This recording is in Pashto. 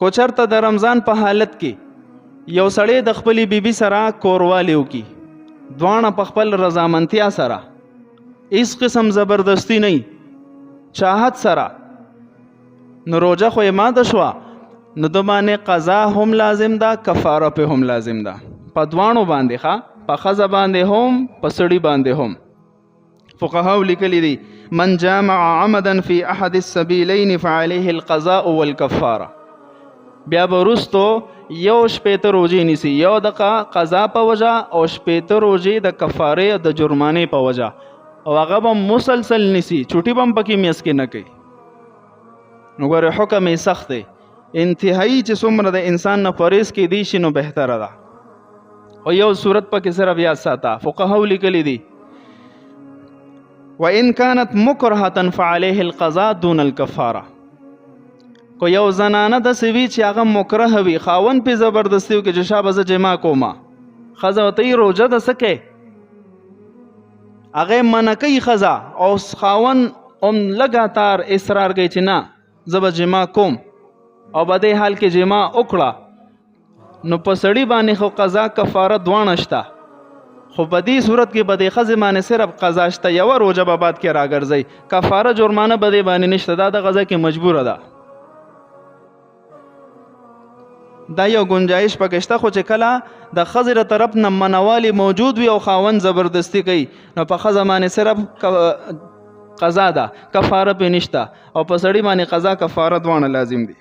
کو چرته د رمضان په حالت کې یو سړی د خپلې بیبي سره کوروالی وکي، دواړه په خپل رضامندتیا سره، هیڅ قسم زبردستی نه، چاهت سره، نو روژه خو یې ماته شوه، نو د باندې قضا هم لازم ده، کفاره په هم لازم ده، په دواړو باندې ښه، په ښځه باندې هم په سړي باندې هم. فقهاو لیکلی دي من جامع عمدا فی احد السبیلین فعلیه القضاء والکفاره. بیا به وروستو یو شپېته روژې نیسي، یو د قضا په وجه او شپېته روژې د کفارې د جرمانې په وجه، او هغه به مسلسل نیسي، چوټي به هم پکې میس کې نه کوي. نو ګوره حکم یې سخت دی، انتهایی چې څومره د انسان نه پرهیز کیدی شي نو بهتره ده. او یو صورت پکې صرف یاد ساته، فقهاو لیکلی دي وان كانت مکرهة فعليه القضاء دون الكفاره. کو یو زنانه د سوي چې هغه مکره وي، خاون په زبردستی کې چې شابه زه جما کومه، ښځه ورته یې روژه ده څه کوې، هغه منع کوي ښځه، او خاون هم لګاتار اصرار کوي چې نه زه به جما کوم، او په دې حال کې جما وکړه، نو په سړي باندې خو قضا کفاره دواړه شته، خو په دې صورت کې به د ښځې باندې صرف قضا شته، یوه روژه به بعد کې راګرځئ، کفاره جرمانه به دې باندې نشته، دا د غذا کې مجبوره ده. دا یو گنجایش پکې شته، خو چې کله د ښځې له طرف نه منوالی موجود وي او خاوند زبردستی کوي، نو په ښځه باندې صرف قضا ده، کفاره پې نشته، او په سړي باندې قضا کفاره دواړه لازم دي.